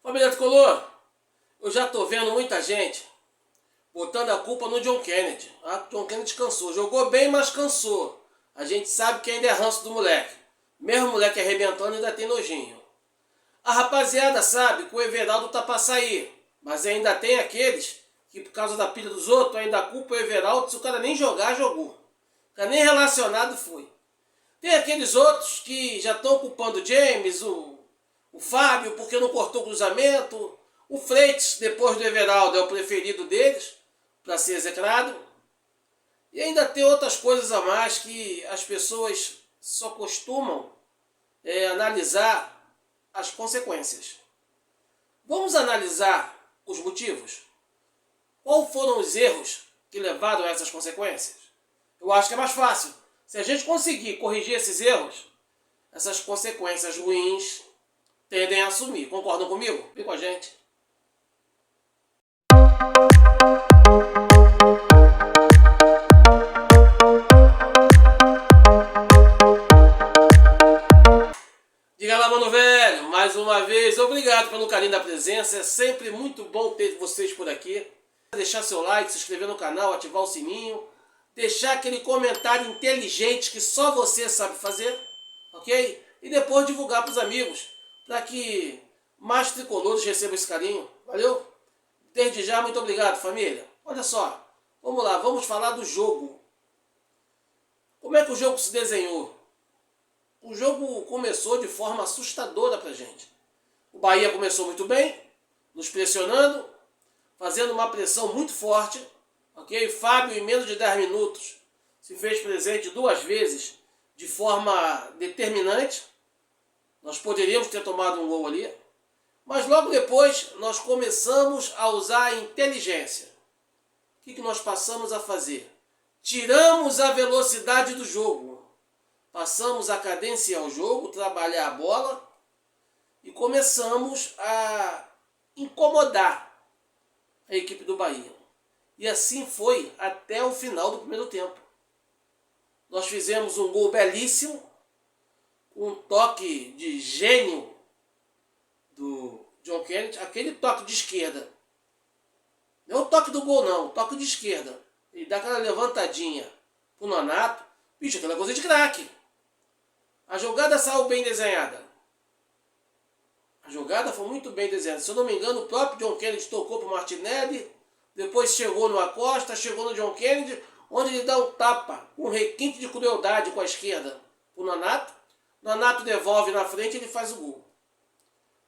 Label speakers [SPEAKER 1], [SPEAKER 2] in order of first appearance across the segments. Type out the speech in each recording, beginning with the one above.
[SPEAKER 1] Família Tricolor, eu já tô vendo muita gente botando a culpa no John Kennedy. John Kennedy cansou, jogou bem, mas cansou. A gente sabe que ainda é ranço do moleque. Mesmo o moleque arrebentando ainda tem nojinho. A rapaziada sabe que o Everaldo tá pra sair, mas ainda tem aqueles que por causa da pilha dos outros ainda culpa o Everaldo se o cara nem jogar, jogou. O cara nem relacionado foi. Tem aqueles outros que já estão culpando o James, o Fábio porque não cortou o cruzamento. O Freitas, depois do Everaldo, é o preferido deles para ser execrado. E ainda tem outras coisas a mais que as pessoas só costumam analisar as consequências. Vamos analisar os motivos? Quais foram os erros que levaram a essas consequências? Eu acho que é mais fácil. Se a gente conseguir corrigir esses erros, essas consequências ruins tendem a assumir. Concordam comigo? Vem com a gente. Diga lá, mano velho, mais uma vez, obrigado pelo carinho da presença. É sempre muito bom ter vocês por aqui. Deixar seu like, se inscrever no canal, ativar o sininho, deixar aquele comentário inteligente que só você sabe fazer, ok? E depois divulgar para os amigos, para que mais tricolores recebam esse carinho, valeu? Desde já, muito obrigado, família. Olha só, vamos lá, vamos falar do jogo. Como é que o jogo se desenhou? O jogo começou de forma assustadora pra gente. O Bahia começou muito bem, nos pressionando, fazendo uma pressão muito forte, ok? Fábio, em menos de 10 minutos, se fez presente 2 vezes de forma determinante. Nós poderíamos ter tomado um gol ali, mas logo depois nós começamos a usar a inteligência. O que nós passamos a fazer? Tiramos a velocidade do jogo. Passamos a cadenciar o jogo, trabalhar a bola e começamos a incomodar a equipe do Bahia. E assim foi até o final do primeiro tempo. Nós fizemos um gol belíssimo, um toque de gênio do John Kennedy, aquele toque de esquerda. Não é o toque do gol não, o toque de esquerda. Ele dá aquela levantadinha pro Nonato. Bicho, aquela coisa de craque. A jogada saiu bem desenhada. A jogada foi muito bem desenhada. Se eu não me engano, o próprio John Kennedy tocou para o Martinelli. Depois chegou no Acosta, chegou no John Kennedy, onde ele dá um tapa, um requinte de crueldade com a esquerda para o Nonato. Nonato devolve na frente e ele faz o gol.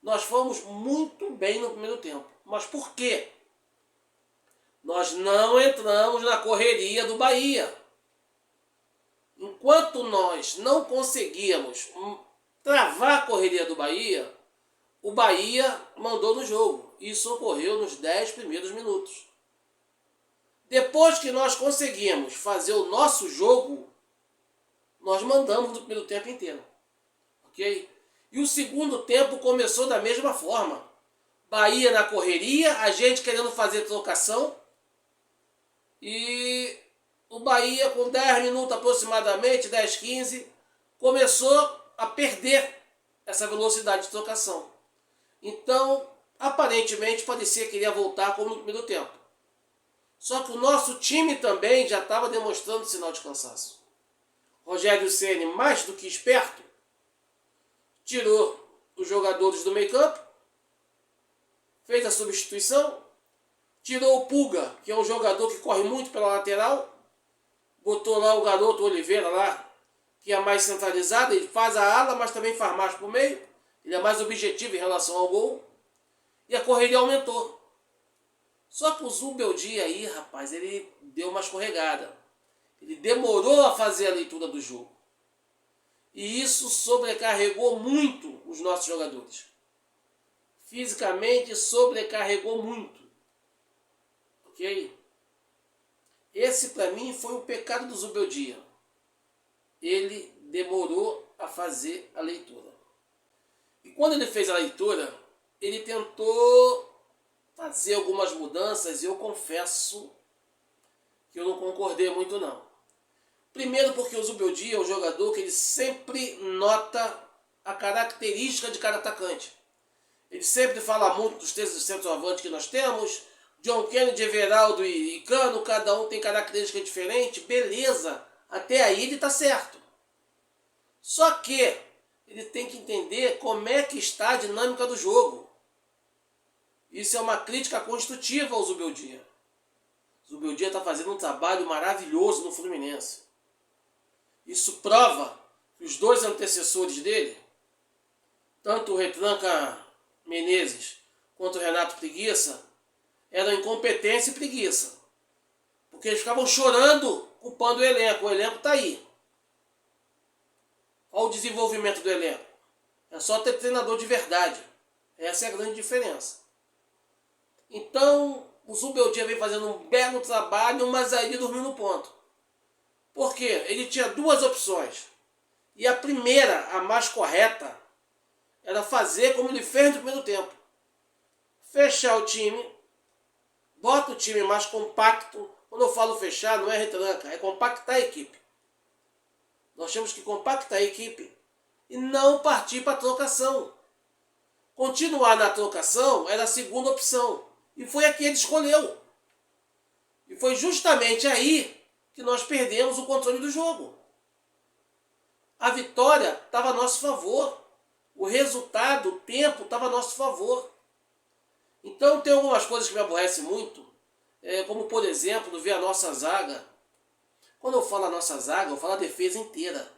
[SPEAKER 1] Nós fomos muito bem no primeiro tempo. Mas por quê? Nós não entramos na correria do Bahia. Enquanto nós não conseguíamos travar a correria do Bahia, o Bahia mandou no jogo. Isso ocorreu nos 10 primeiros minutos. Depois que nós conseguimos fazer o nosso jogo, nós mandamos no primeiro tempo inteiro. Ok? E o segundo tempo começou da mesma forma. Bahia na correria, a gente querendo fazer trocação. E o Bahia, com 10 minutos aproximadamente, 10, 15, começou a perder essa velocidade de trocação. Então, aparentemente, parecia que iria voltar como no primeiro tempo. Só que o nosso time também já estava demonstrando sinal de cansaço. Rogério Ceni, mais do que esperto, tirou os jogadores do meio-campo, fez a substituição, tirou o Pulga, que é um jogador que corre muito pela lateral, botou lá o garoto Oliveira lá, que é mais centralizado, ele faz a ala, mas também faz mais para o meio, ele é mais objetivo em relação ao gol, e a correria aumentou. Só que o Zubeldia aí, rapaz, ele deu uma escorregada. Ele demorou a fazer a leitura do jogo. E isso sobrecarregou muito os nossos jogadores. Fisicamente sobrecarregou muito. Ok? Esse, para mim, foi o pecado do Zubeldia. Ele demorou a fazer a leitura. E quando ele fez a leitura, ele tentou fazer algumas mudanças e eu confesso que eu não concordei muito não. Primeiro porque o Zubeldia é um jogador que ele sempre nota a característica de cada atacante. Ele sempre fala muito dos três centroavantes que nós temos. John Kennedy, Everaldo e Cano, cada um tem característica diferente. Beleza, até aí ele está certo. Só que ele tem que entender como é que está a dinâmica do jogo. Isso é uma crítica construtiva ao Zubeldia. Zubeldia está fazendo um trabalho maravilhoso no Fluminense. Isso prova que os dois antecessores dele, tanto o Retranca Menezes quanto o Renato Preguiça, eram incompetência e preguiça. Porque eles ficavam chorando, culpando o elenco. O elenco está aí. Olha o desenvolvimento do elenco. É só ter treinador de verdade. Essa é a grande diferença. Então, o Zubeldia vem fazendo um belo trabalho, mas aí ele dormiu no ponto. Por quê? Ele tinha duas opções. E a primeira, a mais correta, era fazer como ele fez no primeiro tempo. Fechar o time, bota o time mais compacto. Quando eu falo fechar, não é retranca, é compactar a equipe. Nós temos que compactar a equipe e não partir para a trocação. Continuar na trocação era a segunda opção. E foi a que ele escolheu. E foi justamente aí que nós perdemos o controle do jogo. A vitória estava a nosso favor. O resultado, o tempo estava a nosso favor. Então tem algumas coisas que me aborrecem muito. Como por exemplo, ver a nossa zaga. Quando eu falo a nossa zaga, eu falo a defesa inteira.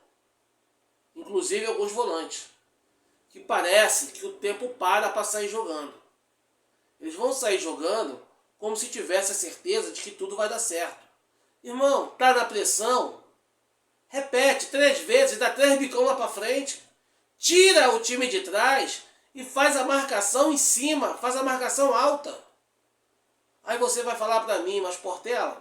[SPEAKER 1] Inclusive alguns volantes. Que parece que o tempo para sair jogando. Eles vão sair jogando como se tivesse a certeza de que tudo vai dar certo. Irmão, tá na pressão? Repete 3 vezes, dá 3 bicão lá para frente. Tira o time de trás e faz a marcação em cima, faz a marcação alta. Aí você vai falar para mim, mas Portela,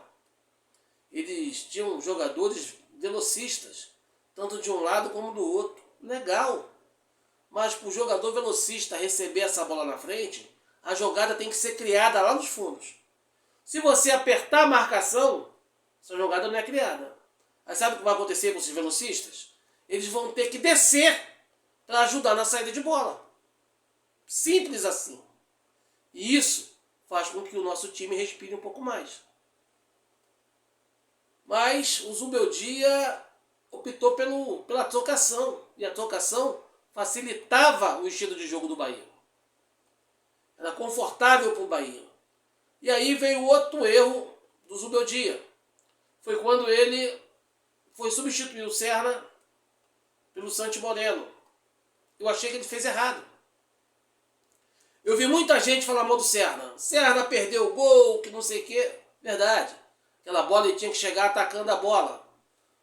[SPEAKER 1] eles tinham jogadores velocistas, tanto de um lado como do outro. Legal. Mas para o jogador velocista receber essa bola na frente, a jogada tem que ser criada lá nos fundos. Se você apertar a marcação, essa jogada não é criada. Aí sabe o que vai acontecer com esses velocistas? Eles vão ter que descer para ajudar na saída de bola. Simples assim. E isso faz com que o nosso time respire um pouco mais. Mas o Zubeldia optou pela trocação. E a trocação facilitava o estilo de jogo do Bahia. Era confortável para o Bahia. E aí veio outro erro do Zubeldia. Foi quando ele foi substituir o Serna pelo Santi Moreno. Eu achei que ele fez errado. Eu vi muita gente falar mal do Serna. Serna perdeu o gol, que não sei o quê. Verdade. Aquela bola ele tinha que chegar atacando a bola.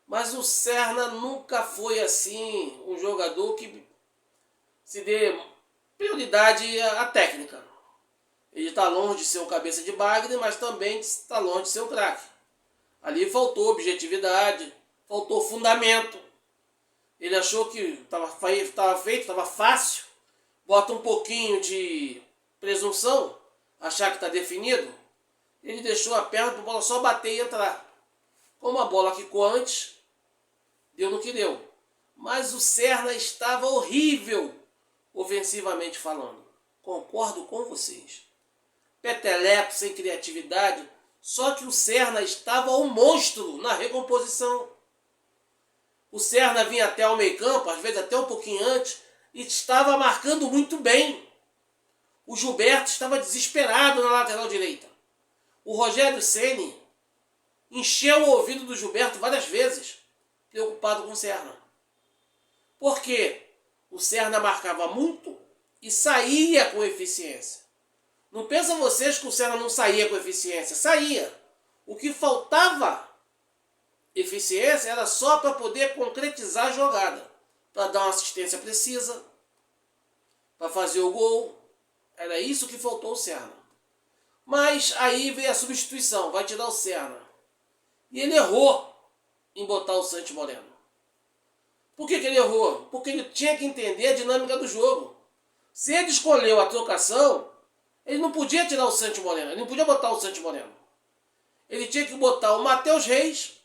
[SPEAKER 1] Mas o Serna nunca foi assim um jogador que se dê prioridade à técnica. Ele está longe de ser um cabeça de bagre, mas também está longe de ser um craque. Ali faltou objetividade, faltou fundamento. Ele achou que estava feito, estava fácil. Bota um pouquinho de presunção, achar que está definido. Ele deixou a perna para a bola só bater e entrar. Como a bola quicou antes, deu no que deu. Mas o Serna estava horrível, ofensivamente falando. Concordo com vocês. Peteleco, sem criatividade. Só que o Serna estava um monstro na recomposição. O Serna vinha até o meio campo, às vezes até um pouquinho antes, e estava marcando muito bem. O Gilberto estava desesperado na lateral direita. O Rogério Ceni encheu o ouvido do Gilberto várias vezes, preocupado com o Serna. Por quê? O Serna marcava muito e saía com eficiência. Não pensam vocês que o Serna não saía com eficiência. Saía. O que faltava eficiência era só para poder concretizar a jogada. Para dar uma assistência precisa. Para fazer o gol. Era isso que faltou ao Serna. Mas aí veio a substituição. Vai tirar o Serna. E ele errou em botar o Santi Moreno. Por que ele errou? Porque ele tinha que entender a dinâmica do jogo. Se ele escolheu a trocação, ele não podia tirar o Santi Moreno. Ele não podia botar o Santi Moreno. Ele tinha que botar o Matheus Reis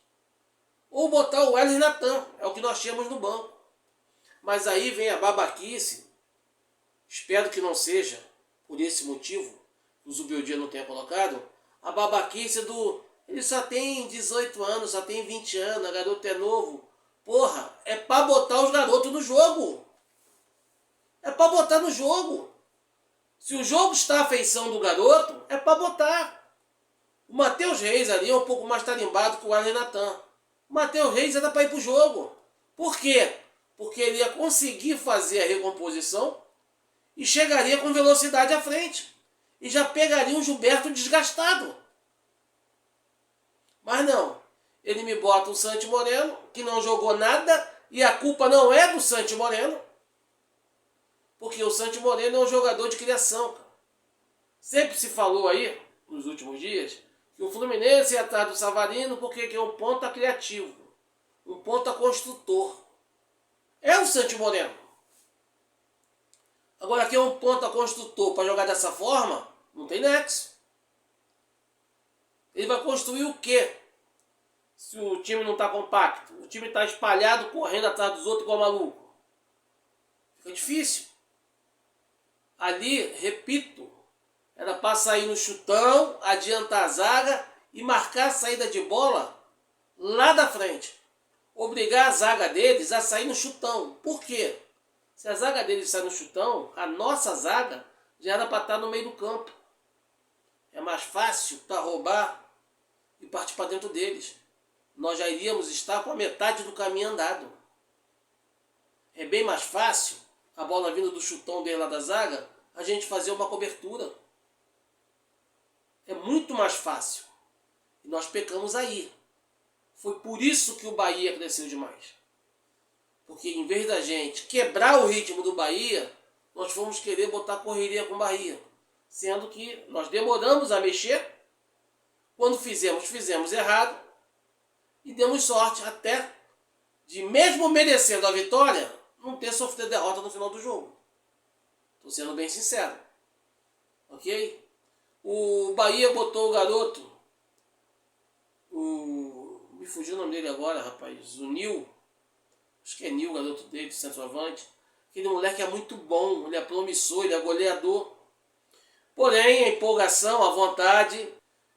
[SPEAKER 1] ou botar o Wesley Natan. É o que nós tínhamos no banco. Mas aí vem a babaquice espero que não seja por esse motivo que o Zubeldia não tenha colocado, a babaquice do ele só tem 18 anos, só tem 20 anos, o garoto é novo. Porra, é pra botar os garotos no jogo. É pra botar no jogo. Se o jogo está à feição do garoto, é pra botar. O Matheus Reis ali é um pouco mais tarimbado que o Wesley Natan. O Matheus Reis era pra ir pro jogo. Por quê? Porque ele ia conseguir fazer a recomposição e chegaria com velocidade à frente. E já pegaria um Gilberto desgastado. Mas não. Ele me bota o Santi Moreno, que não jogou nada, e a culpa não é do Santi Moreno, porque o Santi Moreno é um jogador de criação. Cara. Sempre se falou aí, nos últimos dias, que o Fluminense ia atrás do Savarino porque é um ponta criativo, um ponta construtor. É o Santi Moreno. Agora, que é um ponta construtor para jogar dessa forma, não tem nexo. Ele vai construir o quê? Se o time não está compacto, o time está espalhado, correndo atrás dos outros igual maluco. Fica difícil. Ali, repito, era para sair no chutão, adiantar a zaga e marcar a saída de bola lá da frente. Obrigar a zaga deles a sair no chutão. Por quê? Se a zaga deles sair no chutão, a nossa zaga já era para estar no meio do campo. É mais fácil para roubar e partir para dentro deles. Nós já iríamos estar com a metade do caminho andado. É bem mais fácil, a bola vindo do chutão dele lá da zaga, a gente fazer uma cobertura. É muito mais fácil. E nós pecamos aí. Foi por isso que o Bahia cresceu demais. Porque em vez da gente quebrar o ritmo do Bahia, nós fomos querer botar correria com o Bahia. Sendo que nós demoramos a mexer. Quando fizemos errado. E demos sorte até de, mesmo merecendo a vitória, não ter sofrido derrota no final do jogo. Estou sendo bem sincero. Ok? O Bahia botou o garoto, me fugiu o nome dele agora, rapaz, o Nil. Acho que é Nil, o garoto dele, centroavante. Aquele moleque é muito bom, ele é promissor, ele é goleador. Porém, a empolgação, a vontade,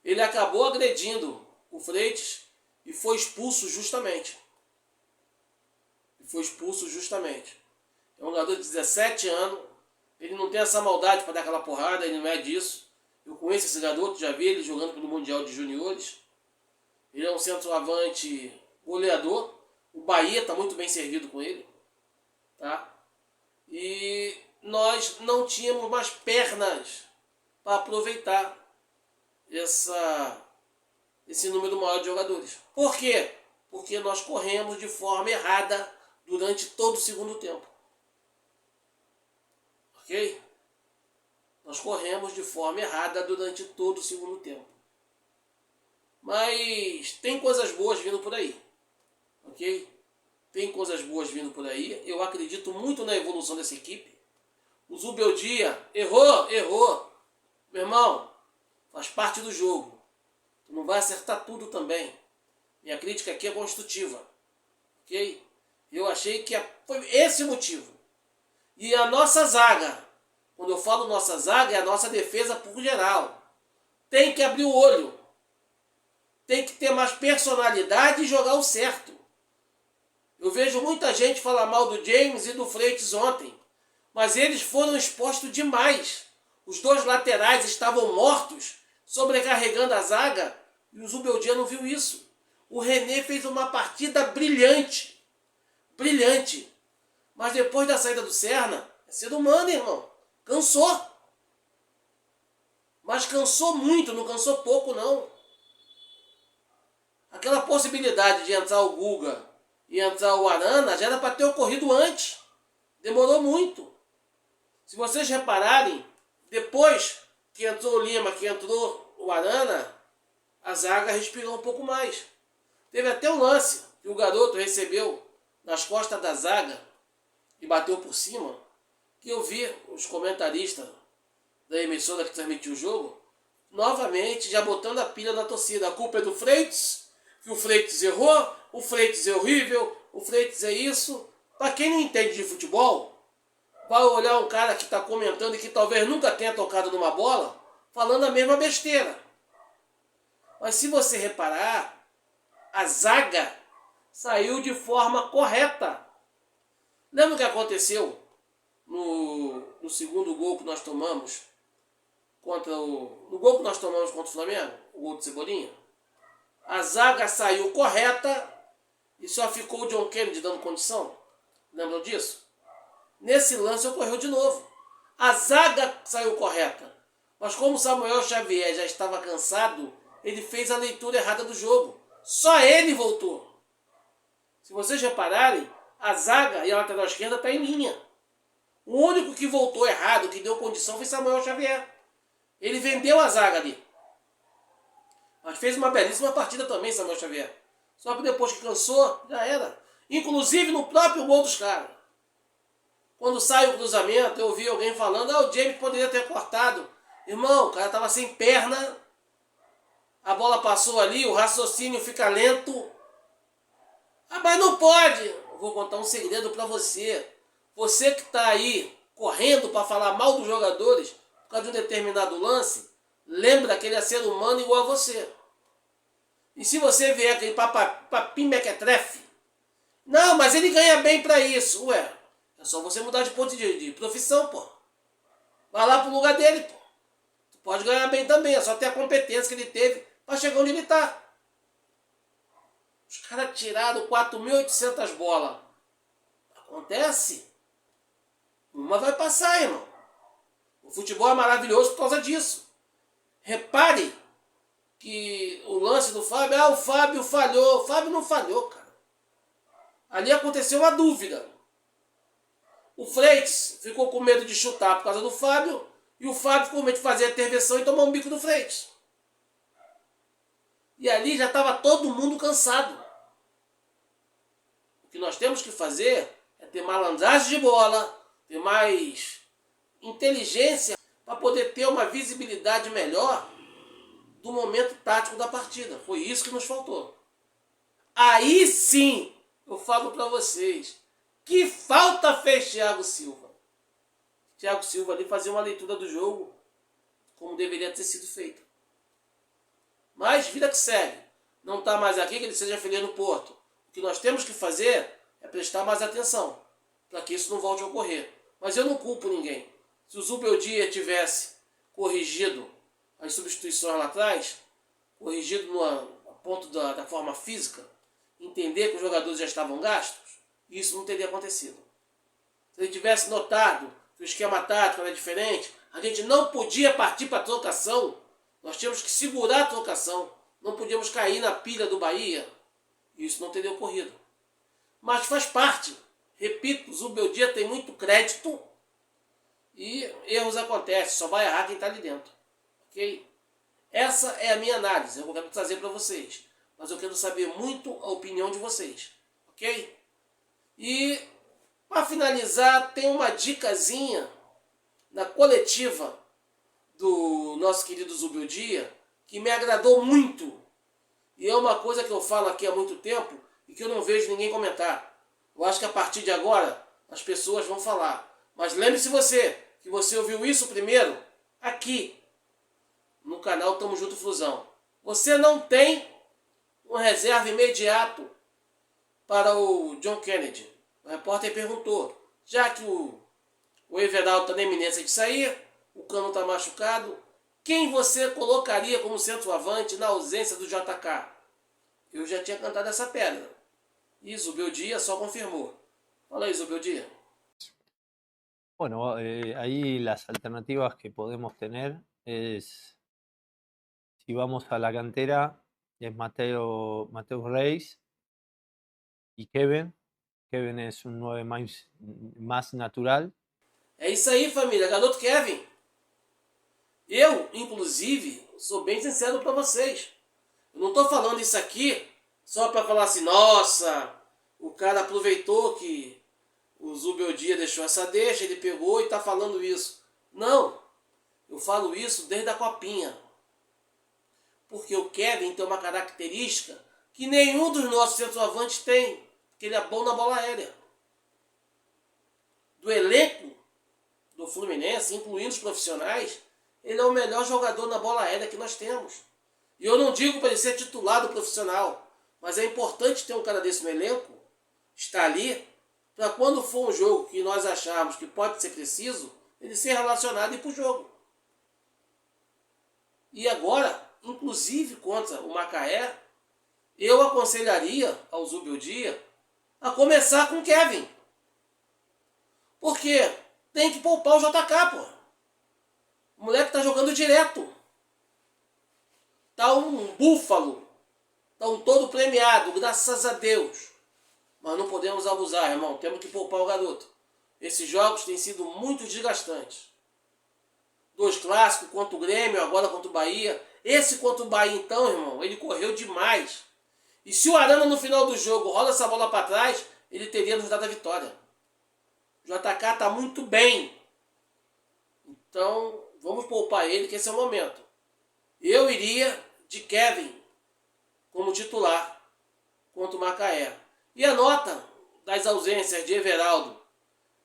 [SPEAKER 1] ele acabou agredindo o Freitas e foi expulso justamente. É um garoto de 17 anos, ele não tem essa maldade para dar aquela porrada, ele não é disso. Eu conheço esse garoto, já vi ele jogando pelo Mundial de Juniores. Ele é um centroavante goleador. O Bahia está muito bem servido com ele. Tá? E nós não tínhamos mais pernas para aproveitar esse número maior de jogadores. Por quê? Porque nós corremos de forma errada durante todo o segundo tempo. Ok? Nós corremos de forma errada durante todo o segundo tempo. Mas tem coisas boas vindo por aí. Ok? Tem coisas boas vindo por aí. Eu acredito muito na evolução dessa equipe. O Zubeldia errou. Meu irmão, faz parte do jogo. Tu não vai acertar tudo também. Minha crítica aqui é construtiva. Ok? Eu achei que foi esse o motivo. E a nossa zaga, quando eu falo nossa zaga, é a nossa defesa por geral. Tem que abrir o olho. Tem que ter mais personalidade e jogar o certo. Eu vejo muita gente falar mal do James e do Freitas ontem. Mas eles foram expostos demais. Os dois laterais estavam mortos, sobrecarregando a zaga. E o Zubeldia não viu isso. O René fez uma partida brilhante. Brilhante. Mas depois da saída do Serna, é ser humano, irmão. Cansou. Mas cansou muito, não cansou pouco, não. Aquela possibilidade de entrar o Guga e entrar o Arana já era para ter ocorrido antes. Demorou muito. Se vocês repararem, depois que entrou o Lima, que entrou o Arana, a zaga respirou um pouco mais. Teve até um lance que o garoto recebeu nas costas da zaga e bateu por cima, que eu vi os comentaristas da emissora que transmitiu o jogo, novamente já botando a pilha na torcida. A culpa é do Freitas, que o Freitas errou, o Freitas é horrível, o Freitas é isso. Para quem não entende de futebol, vai olhar um cara que está comentando e que talvez nunca tenha tocado numa bola, falando a mesma besteira. Mas se você reparar, a zaga saiu de forma correta. Lembra o que aconteceu no segundo gol que nós tomamos no gol que nós tomamos contra o Flamengo, o gol de Cebolinha? A zaga saiu correta e só ficou o John Kennedy dando condição. Lembram disso? Nesse lance ocorreu de novo. A zaga saiu correta, mas como Samuel Xavier já estava cansado, ele fez a leitura errada do jogo. Só ele voltou. Se vocês repararem, a zaga e a lateral esquerda está em linha. O único que voltou errado, que deu condição, foi Samuel Xavier. Ele vendeu a zaga ali. Mas fez uma belíssima partida também, Samuel Xavier. Só que depois que cansou, já era. Inclusive no próprio gol dos caras. Quando sai o cruzamento, eu ouvi alguém falando, o James poderia ter cortado. Irmão, o cara estava sem perna. A bola passou ali, o raciocínio fica lento. Mas não pode. Eu vou contar um segredo para você. Você que está aí correndo para falar mal dos jogadores por causa de um determinado lance, lembra que ele é ser humano igual a você. E se você vier aquele papinho mequetrefe, não, mas ele ganha bem para isso. Ué, é só você mudar de profissão, pô. Vai lá pro lugar dele, pô. Tu pode ganhar bem também, é só ter a competência que ele teve para chegar onde ele está. Os caras tiraram 4.800 bolas. Acontece. Uma vai passar, irmão. O futebol é maravilhoso por causa disso. Repare que o lance do Fábio, o Fábio falhou. O Fábio não falhou, cara. Ali aconteceu uma dúvida. O Freitas ficou com medo de chutar por causa do Fábio, e o Fábio ficou com medo de fazer a intervenção e tomar um bico do Freitas. E ali já estava todo mundo cansado. O que nós temos que fazer é ter malandragem de bola, ter mais inteligência para poder ter uma visibilidade melhor do momento tático da partida. Foi isso que nos faltou. Aí sim, eu falo para vocês, que falta fez Thiago Silva. Thiago Silva ali fazia uma leitura do jogo como deveria ter sido feita. Mas vida que segue. Não está mais aqui, que ele seja feliz no Porto. O que nós temos que fazer é prestar mais atenção para que isso não volte a ocorrer. Mas eu não culpo ninguém. Se o Zubeldia tivesse corrigido as substituições lá atrás, corrigido no ponto da forma física, entender que os jogadores já estavam gastos, isso não teria acontecido. Se ele tivesse notado que o esquema tático era diferente, a gente não podia partir para a trocação. Nós tínhamos que segurar a trocação. Não podíamos cair na pilha do Bahia. Isso não teria ocorrido. Mas faz parte. Repito, o Zubeldia tem muito crédito e erros acontecem. Só vai errar quem está ali dentro. Ok? Essa é a minha análise. Eu quero trazer para vocês. Mas eu quero saber muito a opinião de vocês. Ok? E para finalizar, tem uma dicasinha na coletiva do nosso querido Zubeldia que me agradou muito. E é uma coisa que eu falo aqui há muito tempo e que eu não vejo ninguém comentar. Eu acho que a partir de agora as pessoas vão falar. Mas lembre-se você, que você ouviu isso primeiro aqui no canal Tamo Junto Flusão. Você não tem um reserva imediato para o John Kennedy. O repórter perguntou, já que o Everaldo está na iminência de sair, o Cano está machucado, quem você colocaria como centroavante na ausência do JK? Eu já tinha cantado essa pedra. E Zubeldia só confirmou. Fala aí, Zubeldia.
[SPEAKER 2] Bueno, ahí las alternativas que podemos tener es, si vamos a la cantera, es Mateus Reis y Kevin. Kevin es un 9 más natural.
[SPEAKER 1] É isso aí, família. Garoto Kevin. Eu, inclusive, sou bem sincero para vocês. Eu não estou falando isso aqui só para falar assim, nossa, o cara aproveitou que o Zubeldia deixou essa deixa, ele pegou e está falando isso. Não, eu falo isso desde a copinha. Porque o Kevin tem uma característica que nenhum dos nossos centroavantes tem, que ele é bom na bola aérea. Do elenco, do Fluminense, incluindo os profissionais, ele é o melhor jogador na bola aérea que nós temos. E eu não digo para ele ser titular do profissional, mas é importante ter um cara desse no elenco, estar ali, para quando for um jogo que nós acharmos que pode ser preciso, ele ser relacionado e ir para o jogo. E agora, inclusive contra o Macaé, eu aconselharia ao Zubeldia a começar com o Kevin. Porque tem que poupar o JK, pô. O moleque tá jogando direto. Tá um búfalo. Tá um todo premiado, graças a Deus. Mas não podemos abusar, irmão. Temos que poupar o garoto. Esses jogos têm sido muito desgastantes. 2 clássicos contra o Grêmio, agora contra o Bahia. Esse contra o Bahia, então, irmão, ele correu demais. E se o Arana no final do jogo rola essa bola para trás, ele teria nos dado a vitória. O JK está muito bem. Então, vamos poupar ele, que esse é o momento. Eu iria de Kevin como titular contra o Macaé. E a nota das ausências de Everaldo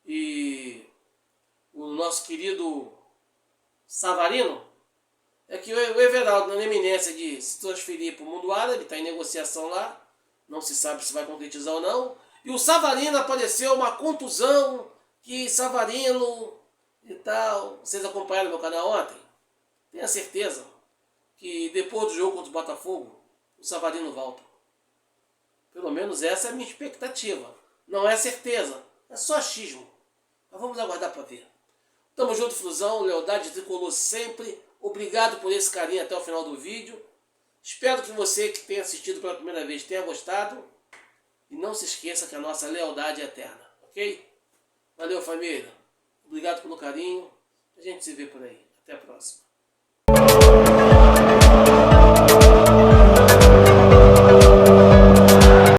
[SPEAKER 1] e o nosso querido Savarino é que o Everaldo, na eminência de se transferir para o mundo árabe, está em negociação lá, não se sabe se vai concretizar ou não. E o Savarino apareceu uma contusão, que Savarino e tal. Vocês acompanharam meu canal ontem? Tenha certeza que depois do jogo contra o Botafogo, o Savarino volta. Pelo menos essa é a minha expectativa. Não é certeza, é só achismo. Mas vamos aguardar para ver. Tamo junto, Flusão, lealdade tricolor sempre. Obrigado por esse carinho até o final do vídeo. Espero que você que tenha assistido pela primeira vez tenha gostado. E não se esqueça que a nossa lealdade é eterna, ok? Valeu, família. Obrigado pelo carinho. A gente se vê por aí. Até a próxima.